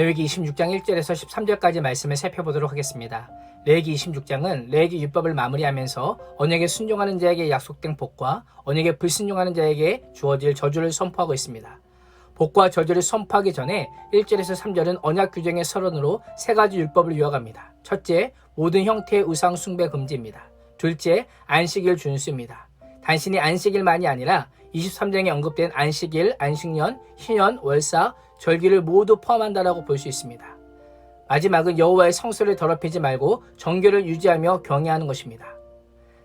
레위기 26장 1절에서 13절까지 말씀을 살펴보도록 하겠습니다. 레위기 26장은 레위기 율법을 마무리하면서 언약에 순종하는 자에게 약속된 복과 언약에 불순종하는 자에게 주어질 저주를 선포하고 있습니다. 복과 저주를 선포하기 전에 1절에서 3절은 언약 규정의 서론으로 세 가지 율법을 요약합니다. 첫째, 모든 형태의 우상 숭배 금지입니다. 둘째, 안식일 준수입니다. 단순히 안식일만이 아니라 23장에 언급된 안식일, 안식년, 희년, 월사, 절기를 모두 포함한다라고 볼 수 있습니다. 마지막은 여호와의 성소를 더럽히지 말고 정결을 유지하며 경외하는 것입니다.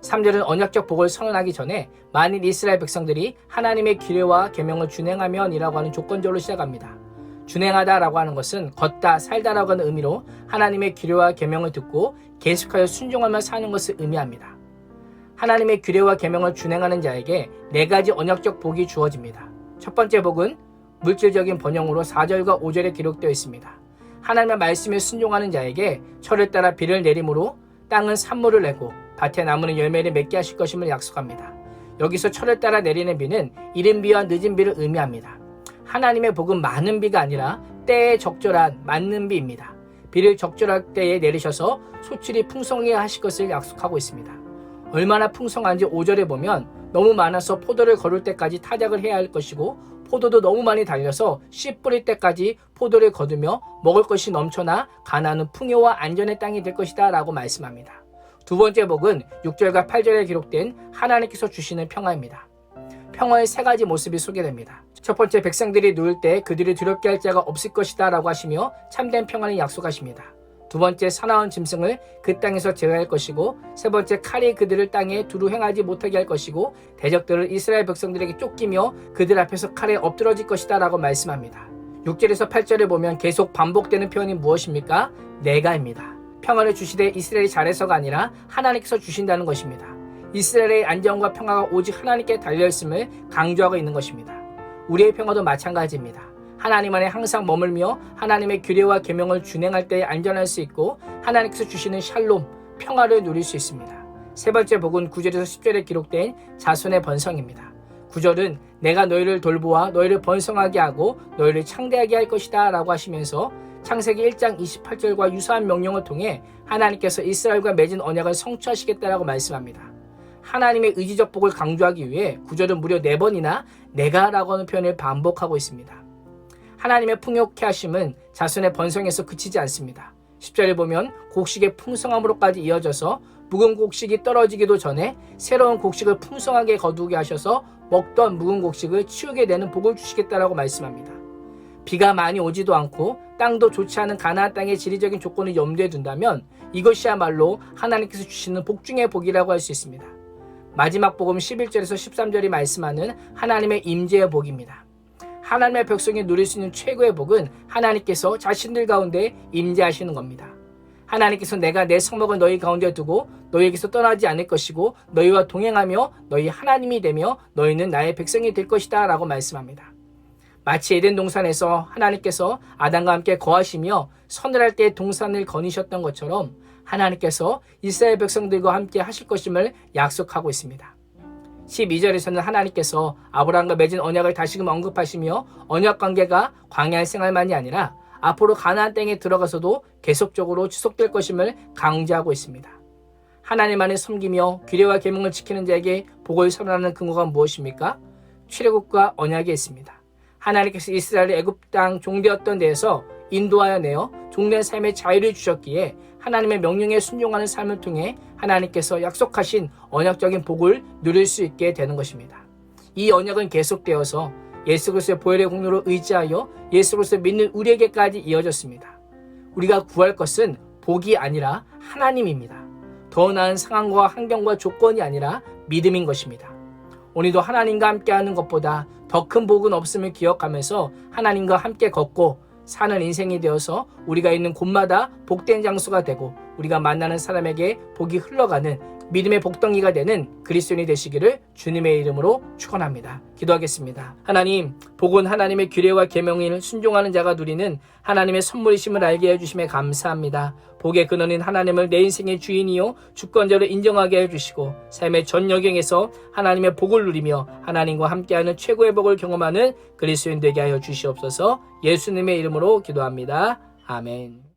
3절은 언약적 복을 선언하기 전에 만일 이스라엘 백성들이 하나님의 규례와 계명을 준행하면이라고 하는 조건적으로 시작합니다. 준행하다라고 하는 것은 걷다, 살다라고 하는 의미로 하나님의 규례와 계명을 듣고 계속하여 순종하며 사는 것을 의미합니다. 하나님의 규례와 계명을 준행하는 자에게 네 가지 언약적 복이 주어집니다. 첫 번째 복은 물질적인 번영으로 4절과 5절에 기록되어 있습니다. 하나님의 말씀에 순종하는 자에게 철을 따라 비를 내림으로 땅은 산물을 내고 밭에 나무는 열매를 맺게 하실 것임을 약속합니다. 여기서 철을 따라 내리는 비는 이른 비와 늦은 비를 의미합니다. 하나님의 복은 많은 비가 아니라 때에 적절한 맞는 비입니다. 비를 적절할 때에 내리셔서 소출이 풍성하게 하실 것을 약속하고 있습니다. 얼마나 풍성한지 5절에 보면 너무 많아서 포도를 거둘 때까지 타작을 해야 할 것이고 포도도 너무 많이 달려서 씨 뿌릴 때까지 포도를 거두며 먹을 것이 넘쳐나 가나안은 풍요와 안전의 땅이 될 것이다 라고 말씀합니다. 두 번째 복은 6절과 8절에 기록된 하나님께서 주시는 평화입니다. 평화의 세 가지 모습이 소개됩니다. 첫 번째, 백성들이 누울 때 그들이 두렵게 할 자가 없을 것이다 라고 하시며 참된 평화를 약속하십니다. 두 번째, 사나운 짐승을 그 땅에서 제어할 것이고 세 번째, 칼이 그들을 땅에 두루 행하지 못하게 할 것이고 대적들을 이스라엘 백성들에게 쫓기며 그들 앞에서 칼에 엎드러질 것이다 라고 말씀합니다. 6절에서 8절에 보면 계속 반복되는 표현이 무엇입니까? 내가입니다. 평화를 주시되 이스라엘이 잘해서가 아니라 하나님께서 주신다는 것입니다. 이스라엘의 안정과 평화가 오직 하나님께 달려있음을 강조하고 있는 것입니다. 우리의 평화도 마찬가지입니다. 하나님 안에 항상 머물며 하나님의 규례와 계명을 준행할 때 안전할 수 있고 하나님께서 주시는 샬롬, 평화를 누릴 수 있습니다. 세 번째 복은 9절에서 10절에 기록된 자손의 번성입니다. 9절은 내가 너희를 돌보아 너희를 번성하게 하고 너희를 창대하게 할 것이다 라고 하시면서 창세기 1장 28절과 유사한 명령을 통해 하나님께서 이스라엘과 맺은 언약을 성취하시겠다라고 말씀합니다. 하나님의 의지적 복을 강조하기 위해 9절은 무려 4번이나 내가 라고 하는 표현을 반복하고 있습니다. 하나님의 풍요케 하심은 자손의 번성에서 그치지 않습니다. 10절에 보면 곡식의 풍성함으로까지 이어져서 묵은 곡식이 떨어지기도 전에 새로운 곡식을 풍성하게 거두게 하셔서 먹던 묵은 곡식을 치우게 되는 복을 주시겠다라고 말씀합니다. 비가 많이 오지도 않고 땅도 좋지 않은 가나안 땅의 지리적인 조건을 염두에 둔다면 이것이야말로 하나님께서 주시는 복 중의 복이라고 할 수 있습니다. 마지막 복음 11절에서 13절이 말씀하는 하나님의 임재의 복입니다. 하나님의 백성이 누릴 수 있는 최고의 복은 하나님께서 자신들 가운데 임재하시는 겁니다. 하나님께서 내가 내 성막을 너희 가운데 두고 너희에게서 떠나지 않을 것이고 너희와 동행하며 너희 하나님이 되며 너희는 나의 백성이 될 것이다 라고 말씀합니다. 마치 에덴 동산에서 하나님께서 아담과 함께 거하시며 서늘할 때 동산을 거니셨던 것처럼 하나님께서 이스라엘 백성들과 함께 하실 것임을 약속하고 있습니다. 12절에서는 하나님께서 아브라함과 맺은 언약을 다시금 언급하시며 언약 관계가 광야의 생활만이 아니라 앞으로 가나안 땅에 들어가서도 계속적으로 지속될 것임을 강조하고 있습니다. 하나님 안에 섬기며 규례와 계명을 지키는 자에게 복을 선언하는 근거가 무엇입니까? 출애굽과 언약에 있습니다. 하나님께서 이스라엘의 애굽 땅 종되었던 데에서 인도하여 내어 종된 삶의 자유를 주셨기에 하나님의 명령에 순종하는 삶을 통해 하나님께서 약속하신 언약적인 복을 누릴 수 있게 되는 것입니다. 이 언약은 계속되어서 예수 그리스도의 보혈의 공로로 의지하여 예수 그리스도를 믿는 우리에게까지 이어졌습니다. 우리가 구할 것은 복이 아니라 하나님입니다. 더 나은 상황과 환경과 조건이 아니라 믿음인 것입니다. 오늘도 하나님과 함께하는 것보다 더 큰 복은 없음을 기억하면서 하나님과 함께 걷고 사는 인생이 되어서 우리가 있는 곳마다 복된 장소가 되고 우리가 만나는 사람에게 복이 흘러가는 믿음의 복덩이가 되는 그리스도인이 되시기를 주님의 이름으로 축원합니다. 기도하겠습니다. 하나님, 복은 하나님의 규례와 계명을 순종하는 자가 누리는 하나님의 선물이심을 알게 해주심에 감사합니다. 복의 근원인 하나님을 내 인생의 주인이요 주권자로 인정하게 해주시고 삶의 전 여경에서 하나님의 복을 누리며 하나님과 함께하는 최고의 복을 경험하는 그리스도인 되게 하여 주시옵소서. 예수님의 이름으로 기도합니다. 아멘.